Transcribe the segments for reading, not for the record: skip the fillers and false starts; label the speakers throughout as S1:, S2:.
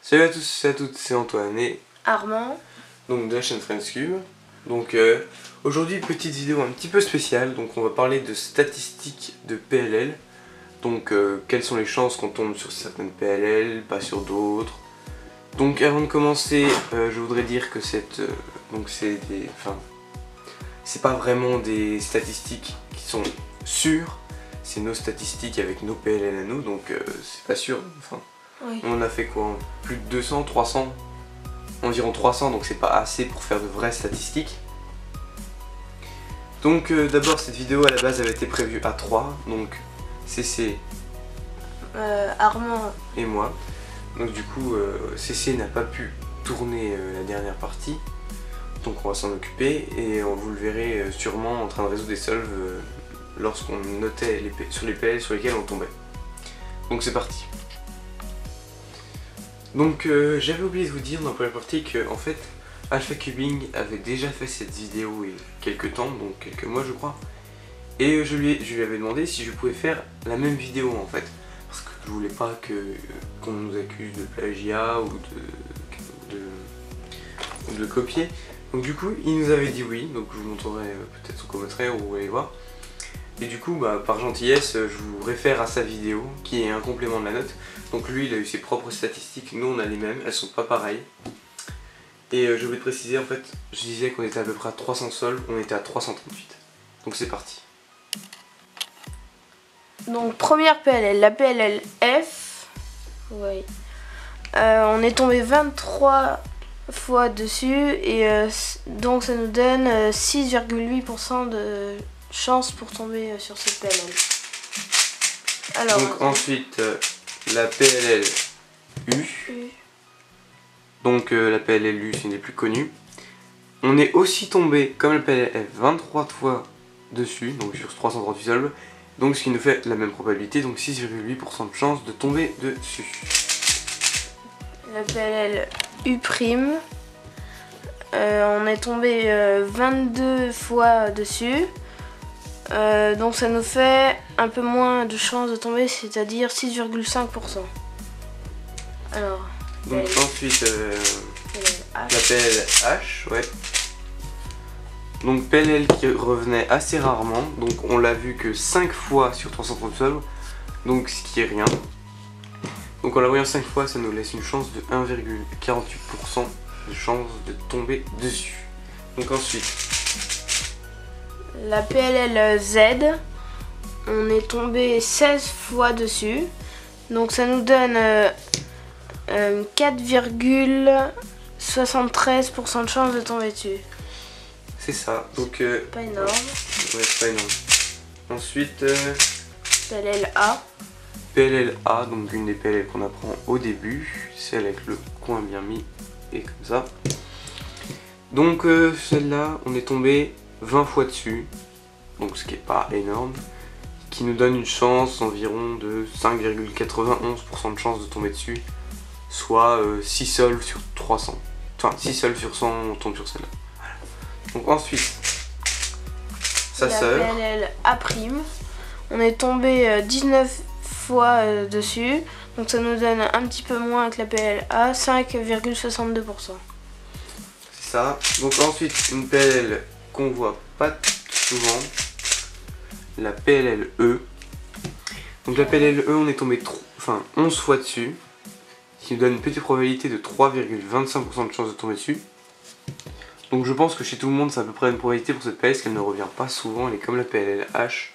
S1: Salut à tous et à toutes, c'est Antoine et
S2: Armand.
S1: Donc de la chaîne FriendsCube. Donc aujourd'hui petite vidéo un petit peu spéciale. Donc on va parler de statistiques de PLL. Donc quelles sont les chances qu'on tombe sur certaines PLL, pas sur d'autres. Donc avant de commencer, je voudrais dire que c'est pas vraiment des statistiques qui sont sûres. C'est nos statistiques avec nos PLL à nous, donc c'est pas sûr. Enfin,
S2: Oui.
S1: on a fait quoi? Plus de 200, 300, environ 300, donc c'est pas assez pour faire de vraies statistiques. Donc d'abord cette vidéo à la base avait été prévue à 3, donc CC,
S2: Armand
S1: et moi. Donc du coup CC n'a pas pu tourner la dernière partie, donc on va s'en occuper et vous le verrez sûrement en train de résoudre des solves lorsqu'on notait sur les PL sur lesquels on tombait. Donc c'est parti. Donc j'avais oublié de vous dire dans la première partie que en fait Alpha Cubing avait déjà fait cette vidéo il y a quelques temps, donc quelques mois je crois, et je lui avais demandé si je pouvais faire la même vidéo en fait, parce que je voulais pas qu'on nous accuse de plagiat ou de copier. Donc du coup il nous avait dit oui, donc je vous montrerai peut-être son commentaire ou vous allez voir. Et du coup, par gentillesse, je vous réfère à sa vidéo qui est un complément de la note. Donc lui, il a eu ses propres statistiques, nous on a les mêmes, elles sont pas pareilles. Et je voulais préciser, en fait, je disais qu'on était à peu près à 300 solves, on était à 338. Donc c'est parti.
S2: Donc première PLL, la PLL F. Oui. On est tombé 23 fois dessus et donc ça nous donne 6,8% de chance pour tomber sur cette PLL. Alors,
S1: donc ensuite la PLL U. Donc la PLL U, c'est une des plus connues. On est aussi tombé comme la PLL F 23 fois dessus, donc sur 338 solves. Donc ce qui nous fait la même probabilité, donc 6,8% de chance de tomber dessus.
S2: La PLL U'. On est tombé 22 fois dessus. Donc ça nous fait un peu moins de chances de tomber, c'est-à-dire 6,5%. Alors,
S1: donc ensuite la PLL H, ouais. Donc PLL qui revenait assez rarement, donc on l'a vu que 5 fois sur 330 solves, donc ce qui est rien. Donc en la voyant 5 fois, ça nous laisse une chance de 1,48% de chance de tomber dessus. Donc ensuite
S2: la PLL Z, on est tombé 16 fois dessus, donc ça nous donne 4,73% de chance de tomber dessus.
S1: c'est ça, donc
S2: pas énorme.
S1: Ouais, pas énorme. Ensuite
S2: PLL A.
S1: PLL A, donc une des PLL qu'on apprend au début, celle avec le coin bien mis et comme ça. Donc celle-là, on est tombé 20 fois dessus, donc ce qui est pas énorme, qui nous donne une chance environ de 5,91% de chance de tomber dessus, soit 6 solves sur 300. Enfin 6 solves sur 100, on tombe sur celle-là. Voilà. Donc ensuite, sa sœur.
S2: La PLL A', on est tombé 19 fois dessus, donc ça nous donne un petit peu moins que la PLL A, 5,62%.
S1: C'est ça. Donc ensuite, une PLL qu'on voit pas souvent, la PLL E. Donc la PLL E, on est tombé 11 fois dessus, ce qui nous donne une petite probabilité de 3,25% de chance de tomber dessus. Donc je pense que chez tout le monde, c'est à peu près une probabilité pour cette PLL, parce qu'elle ne revient pas souvent, elle est comme la PLL H,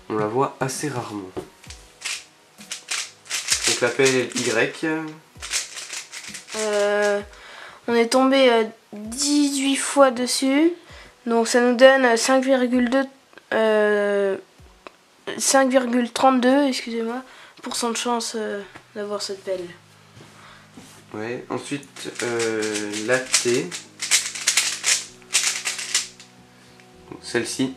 S1: on la voit assez rarement. Donc la PLL Y.
S2: On est tombé 18 fois dessus, donc ça nous donne 5,32 excusez-moi, % de chance d'avoir cette PLL.
S1: Ouais, ensuite la T. Celle-ci.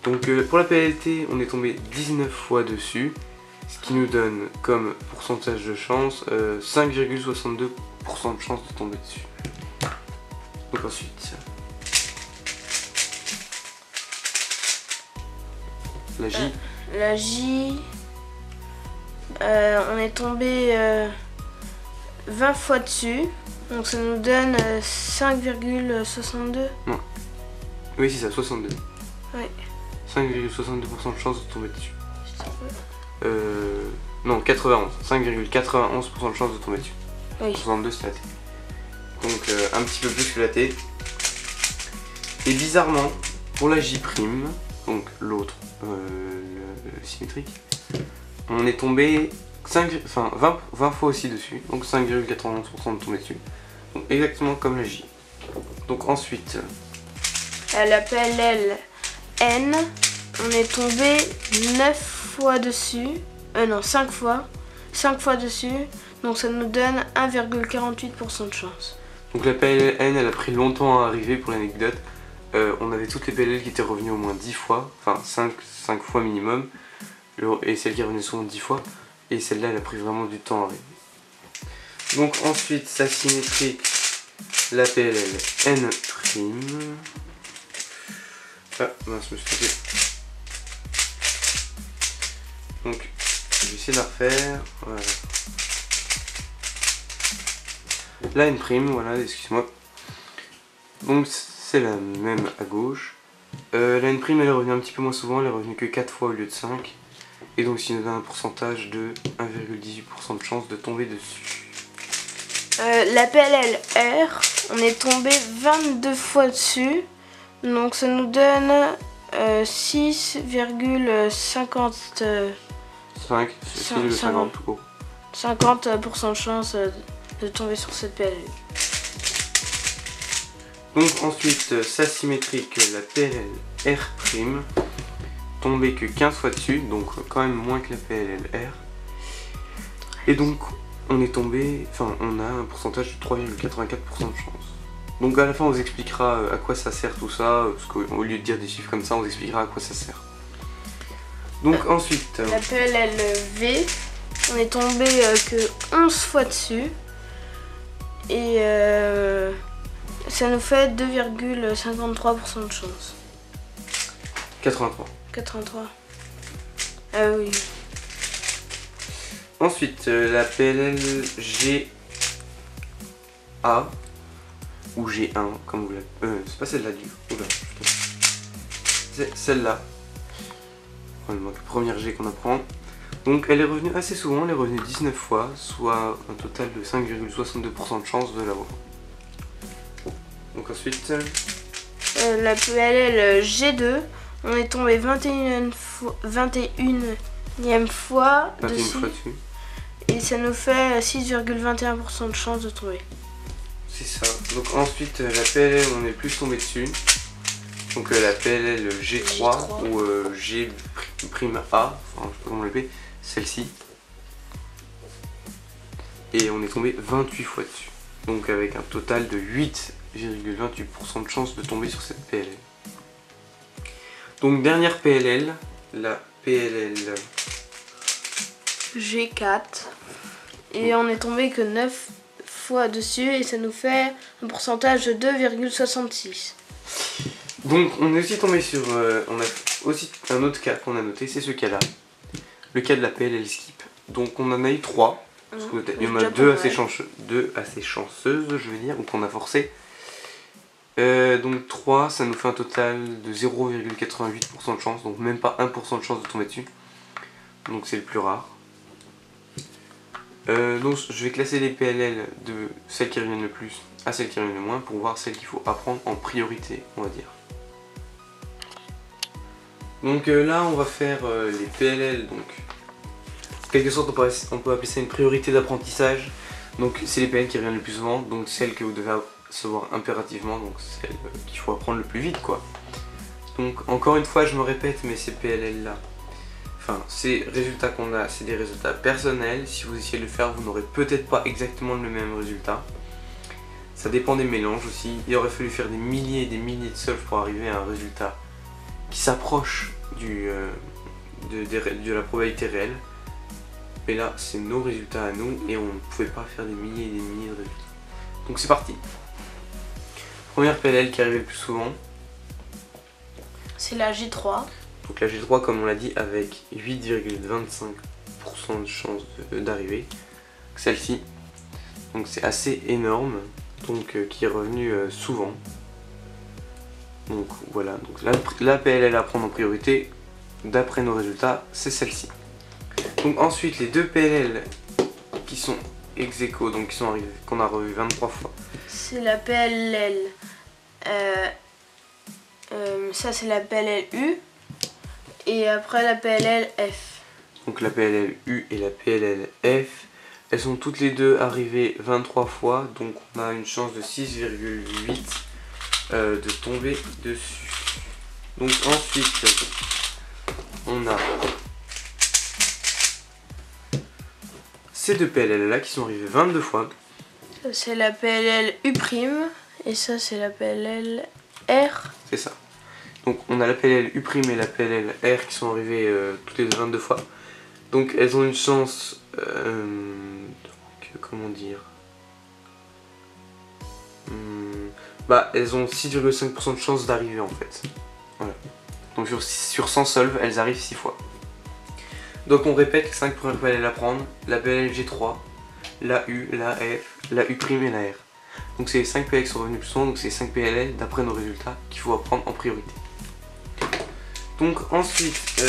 S1: Donc pour la PLT, on est tombé 19 fois dessus, ce qui nous donne comme pourcentage de chance 5,62% de chance de tomber dessus. Donc ensuite, la J.
S2: La J, on est tombé 20 fois dessus. Donc ça nous donne 5,62.
S1: Non. Oui, c'est ça, 62.
S2: Oui.
S1: 5,62% de chance de tomber dessus. Non, 91. 5,91% de chance de tomber dessus.
S2: Oui.
S1: 62 c'est la T. Donc un petit peu plus que la T. Et bizarrement, pour la J', donc l'autre, le symétrique, on est tombé 20 fois aussi dessus, donc 5,91% de tomber dessus. Donc exactement comme la J. Donc ensuite...
S2: La PLL N, on est tombé 9 fois dessus. Non, 5 fois. 5 fois dessus. Donc ça nous donne 1,48% de chance.
S1: Donc la PLL N, elle a pris longtemps à arriver pour l'anecdote. On avait toutes les PLL qui étaient revenues au moins 10 fois, enfin 5 fois minimum. Et celle qui revenait souvent 10 fois. Et celle-là, elle a pris vraiment du temps à arriver. Donc ensuite, sa symétrique, la PLL N'. Ah, mince, je me suis trompé. Donc, je vais essayer de la refaire. Voilà. La N', voilà, excuse-moi. Donc, c'est la même à gauche. La N', elle est revenue un petit peu moins souvent, elle est revenue que 4 fois au lieu de 5. Et donc, ça nous donne un pourcentage de 1,18% de chance de tomber dessus.
S2: La PLL R, on est tombé 22 fois dessus. Donc ça nous donne 6,50 50% de chance de tomber sur cette PLL.
S1: Donc ensuite, sa symétrique, la PLL R', tombé que 15 fois dessus, donc quand même moins que la PLL R. Et donc on est tombé, on a un pourcentage de 3,84% de chance. Donc à la fin on vous expliquera à quoi ça sert tout ça, parce qu'au lieu de dire des chiffres comme ça, on vous expliquera à quoi ça sert. Donc ensuite...
S2: La PLL V, on est tombé que 11 fois dessus. Et ça nous fait 2,53% de chance.
S1: 83.
S2: 83. Ah oui.
S1: Ensuite, la PLL GA ou G1, comme vous l'avez. C'est pas celle-là du. Oula, c'est celle-là. La première G qu'on apprend. Donc elle est revenue assez souvent, elle est revenue 19 fois, soit un total de 5,62% de chance de l'avoir. Donc ensuite...
S2: la PLL G2, on est tombé 21e fois dessus. Et ça nous fait 6,21% de chance de tomber.
S1: C'est ça. Donc ensuite la PLL, on est plus tombé dessus. Donc la PLL G3 ou G''A, enfin je sais pas comment on l'appelle, celle-ci. Et on est tombé 28 fois dessus. Donc avec un total de 8,28% de chance de tomber sur cette PLL. Donc dernière PLL, la PLL
S2: G4. Et on est tombé que 9 fois dessus et ça nous fait un pourcentage de 2,66.
S1: Donc on est aussi tombé sur... on a aussi un autre cas qu'on a noté, c'est ce cas-là. Le cas de la PLL skip. Donc on en a eu 3. Parce qu'il y en a deux assez chanceuses, je veux dire, ou qu'on a forcé. Donc 3, ça nous fait un total de 0,88% de chance, donc même pas 1% de chance de tomber dessus. Donc c'est le plus rare. Donc je vais classer les PLL de celles qui reviennent le plus à celles qui reviennent le moins pour voir celles qu'il faut apprendre en priorité, on va dire. Donc là on va faire les PLL, donc en quelque sorte on peut appeler ça une priorité d'apprentissage. Donc c'est les PLL qui reviennent le plus souvent, donc celles que vous devez savoir impérativement, donc celles qu'il faut apprendre le plus vite quoi. Donc encore une fois je me répète, mais ces PLL là, enfin ces résultats qu'on a, c'est des résultats personnels. Si vous essayez de le faire, vous n'aurez peut-être pas exactement le même résultat. Ça dépend des mélanges aussi. Il aurait fallu faire des milliers et des milliers de solves pour arriver à un résultat qui s'approche de la probabilité réelle. Mais là, c'est nos résultats à nous et on ne pouvait pas faire des milliers et des milliers de résultats. Donc c'est parti. Première PLL qui arrivait le plus souvent.
S2: C'est la G3.
S1: Donc la G3, comme on l'a dit, avec 8,25% de chance d'arriver. Celle-ci. Donc c'est assez énorme. Donc qui est revenu souvent. Donc voilà. Donc la PLL à prendre en priorité, d'après nos résultats, c'est celle-ci. Donc ensuite les deux PLL qui sont ex aequo, donc qui sont arrivés, qu'on a revu 23 fois.
S2: C'est la PLL. Ça c'est la PLL U. Et après la PLL F.
S1: Donc la PLL U et la PLL F, elles sont toutes les deux arrivées 23 fois. Donc on a une chance de 6,8 de tomber dessus. Donc ensuite, on a ces deux PLL là qui sont arrivées 22 fois.
S2: Ça c'est la PLL U' et ça c'est la PLL R.
S1: C'est ça. Donc on a la PLL U' et la PLL R qui sont arrivées toutes les deux 22 fois. Donc elles ont une chance, comment dire, elles ont 6,5% de chance d'arriver en fait. Voilà. Donc sur 100 solves, elles arrivent 6 fois. Donc on répète les 5 premières PLL à prendre, la PLL G3, la U, la F, la U' et la R. Donc c'est les 5 PLL qui sont revenus plus souvent, donc c'est les 5 PLL d'après nos résultats qu'il faut apprendre en priorité. Donc ensuite,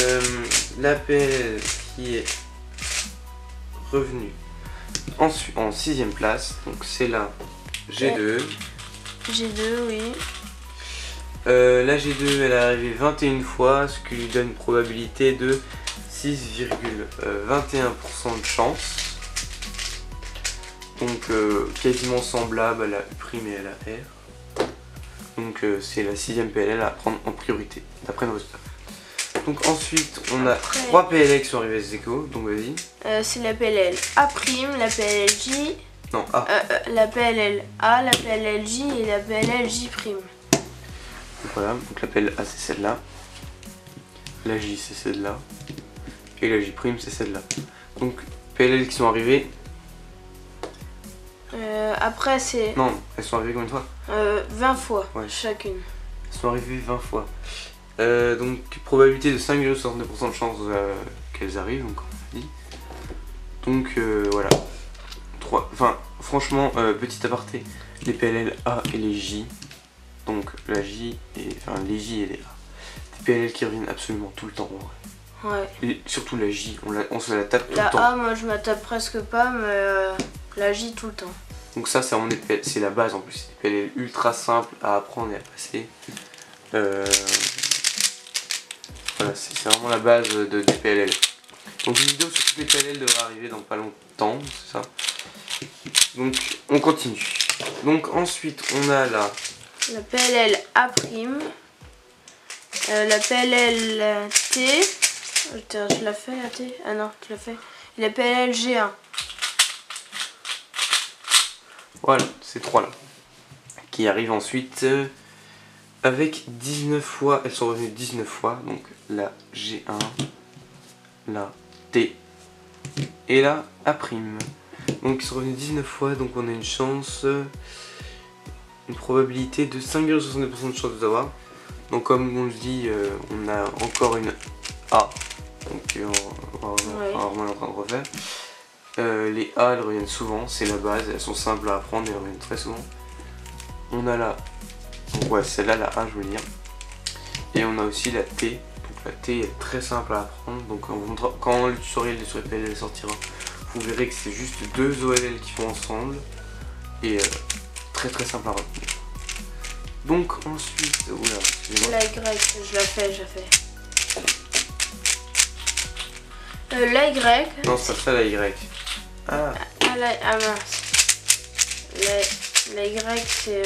S1: la PLL qui est revenue en 6ème place, donc c'est la G2.
S2: G2, oui.
S1: La G2 elle est arrivée 21 fois, ce qui lui donne une probabilité de 6,21% de chance. Donc quasiment semblable à la U' et à la R. Donc c'est la 6ème PLL à prendre en priorité, d'après nos résultats. Donc ensuite on a 3 PLL qui sont arrivés ex aequo, donc vas-y.
S2: C'est la PLL A', la PLL J,
S1: non, A.
S2: la PLL A, la PLL J et la PLL J'.
S1: Voilà, donc la PLL A c'est celle-là, la J c'est celle-là, et la J' c'est celle-là. Donc PLL qui sont arrivées.
S2: Après c'est...
S1: Non, elles sont arrivées combien de fois
S2: 20 fois,
S1: ouais.
S2: Chacune.
S1: Elles sont arrivées 20 fois. Donc probabilité de 5,62% de chance qu'elles arrivent, donc comme on a dit. Donc voilà. Franchement, petit aparté, les PLL A et les J, donc la J et les J et les A, des PLL qui reviennent absolument tout le temps en vrai.
S2: Ouais.
S1: Et surtout la J, on se la tape tout
S2: le temps.
S1: La
S2: A, moi je me tape presque pas, mais la J tout le temps.
S1: Donc ça c'est la base en plus, c'est des PLL ultra simples à apprendre et à passer. Voilà, c'est vraiment la base des PLL. Donc une vidéo sur toutes les PLL devrait arriver dans pas longtemps, c'est ça. Donc on continue. Donc ensuite on a la
S2: PLL A', la PLL T. Je la fais la T. Ah non, tu l'as fait. Et la PLL G1.
S1: Voilà, ces trois là. Qui arrivent ensuite avec 19 fois. Elles sont revenues 19 fois. Donc la G1, la T et la A'. Donc ils sont revenus 19 fois. Donc on a une chance, une probabilité de 5,62% de chance de savoir. Donc comme on le dit, on a encore une A. Donc on va vraiment en train de refaire. Les A elles reviennent souvent, c'est la base, elles sont simples à apprendre, elles reviennent très souvent. On a la, donc ouais, celle-là, la A je veux dire. Et on a aussi la T, donc la T est très simple à apprendre, donc quand le tutoriel sur les PLL sortira, vous verrez que c'est juste deux OLL qui font ensemble, et très simple à retenir. Donc ensuite, oula, excusez-moi.
S2: La Y, je la fais. La Y.
S1: Non, c'est pas ça la Y. Ah,
S2: mince. La Y c'est...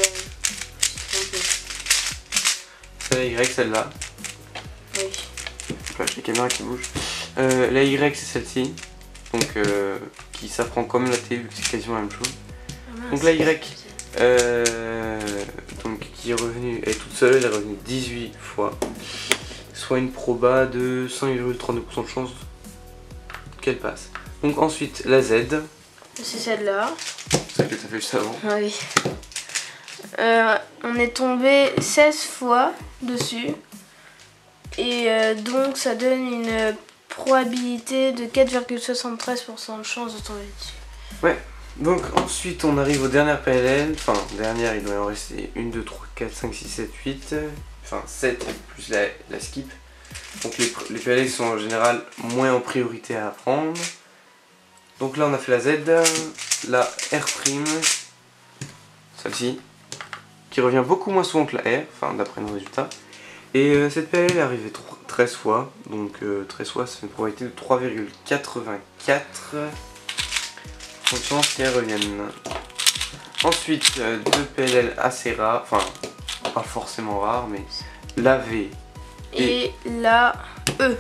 S1: c'est la Y, celle-là.
S2: Oui.
S1: Là, j'ai la caméra qui bouge. La Y c'est celle-ci. Donc qui s'apprend comme la T vu que c'est quasiment la même chose. Donc la Y donc, qui est revenue, elle est toute seule, elle est revenue 18 fois. Soit une proba de 5,32% de chance qu'elle passe. Donc ensuite la Z.
S2: C'est celle-là.
S1: C'est celle que tu as fait juste avant.
S2: Oui. On est tombé 16 fois dessus. Et donc ça donne une probabilité de 4,73% de chance de tomber dessus.
S1: Ouais, donc ensuite on arrive aux dernières PLL, enfin dernière il doit en rester 1, 2, 3, 4, 5, 6, 7, 8, enfin 7 plus la skip. Donc les PLL sont en général moins en priorité à apprendre. Donc là on a fait la Z, la R', celle-ci, qui revient beaucoup moins souvent que la R, enfin d'après nos résultats. Et cette PLL est arrivée 13 fois, donc 13 fois ça fait une probabilité de 3,84 de chance qu'elle revienne. Ensuite, deux PLL assez rares, enfin pas forcément rares, mais la V
S2: et la E.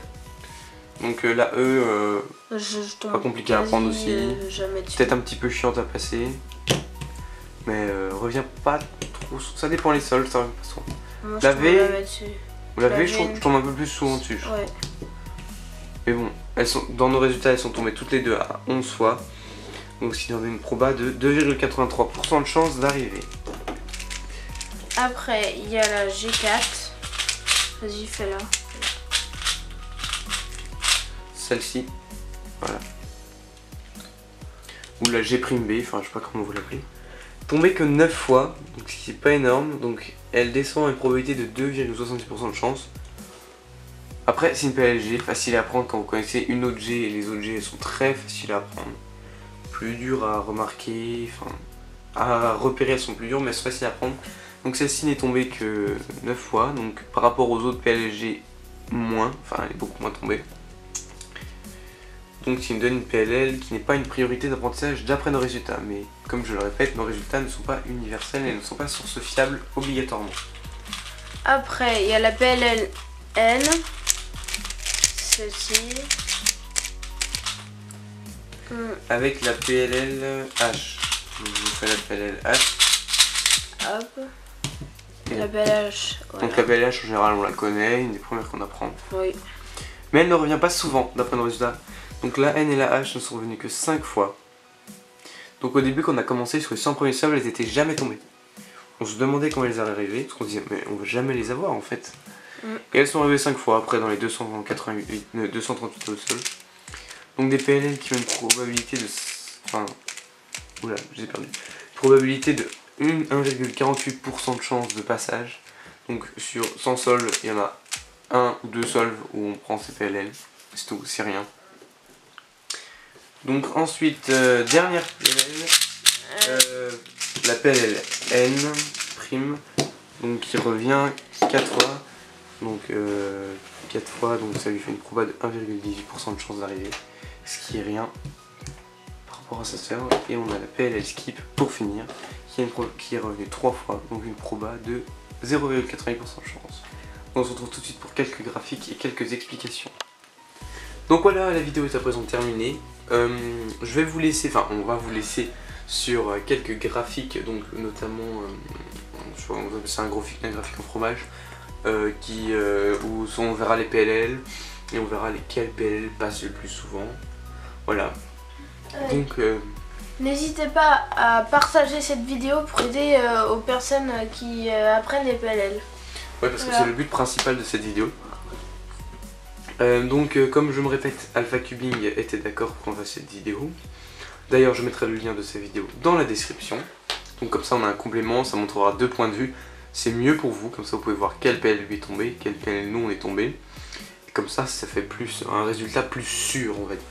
S1: Donc la E, pas compliqué à apprendre aussi, peut-être un petit peu chiante à passer, mais revient pas trop, ça dépend les sols, ça revient pas souvent.
S2: Moi,
S1: la V,
S2: la
S1: je tombe un peu plus souvent dessus.
S2: Ouais.
S1: Mais bon, dans nos résultats, elles sont tombées toutes les deux à 11 fois. Donc ce qui donne une proba de 2,83% de chance d'arriver.
S2: Après, il y a la G4. Vas-y, fais-la.
S1: Celle-ci, voilà. Ou la G', enfin je sais pas comment vous l'appelez. Tombée que 9 fois, donc ce qui est pas énorme. Donc elle descend à une probabilité de 2,66% de chance. Après, c'est une PLG, facile à apprendre quand vous connaissez une autre G, et les autres G elles sont très faciles à apprendre. Plus dures à remarquer, enfin à repérer, elles sont plus dures mais elles sont faciles à apprendre. Donc celle-ci n'est tombée que 9 fois, donc par rapport aux autres PLG, moins, enfin elle est beaucoup moins tombée. Donc ça me donne une PLL qui n'est pas une priorité d'apprentissage d'après nos résultats. Mais comme je le répète, nos résultats ne sont pas universels et ne sont pas source fiable obligatoirement. Après,
S2: il y a la PLL N, celle-ci.
S1: Avec la PLL H. Je vous fais la PLL H.
S2: Hop. La PLL H. Voilà.
S1: Donc la PLL H en général on la connaît, une des premières qu'on apprend.
S2: Oui.
S1: Mais elle ne revient pas souvent d'après nos résultats. Donc la N et la H ne sont revenues que 5 fois. Donc au début quand on a commencé sur les 100 premiers sols, elles n'étaient jamais tombées. On se demandait comment elles allaient arriver, parce qu'on se disait mais on va jamais les avoir en fait. Et elles sont arrivées 5 fois après dans les 238 autres sols. Donc des PLL qui ont une probabilité de... Enfin... Oula, j'ai perdu. Probabilité de 1,48% de chance de passage. Donc sur 100 sols, il y en a 1 ou 2 sols où on prend ces PLL. C'est tout, c'est rien. Donc ensuite, dernière PLL, la PLL N', donc qui revient 4 fois. Donc 4 fois, donc ça lui fait une proba de 1,18% de chance d'arriver. Ce qui est rien par rapport à sa sœur. Et on a la PLL Skip pour finir, qui est revenue 3 fois, donc une proba de 0,88% de chance. On se retrouve tout de suite pour quelques graphiques et quelques explications. Donc voilà, la vidéo est à présent terminée. Je vais vous laisser, enfin on va vous laisser sur quelques graphiques, donc notamment c'est un graphique en fromage où on verra les PLL et on verra lesquels PLL passent le plus souvent. Voilà. Donc
S2: n'hésitez pas à partager cette vidéo pour aider aux personnes qui apprennent les PLL.
S1: Ouais, parce que c'est le but principal de cette vidéo. Donc comme je me répète, Alpha Cubing était d'accord pour qu'on fasse cette vidéo. D'ailleurs je mettrai le lien de cette vidéo dans la description. Donc comme ça on a un complément, ça montrera deux points de vue. C'est mieux pour vous, comme ça vous pouvez voir quel PLL lui est tombé, quel PLL nous on est tombé. Et comme ça fait plus un résultat plus sûr on va dire.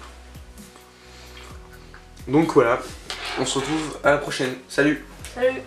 S1: Donc voilà, on se retrouve à la prochaine. Salut!
S2: Salut!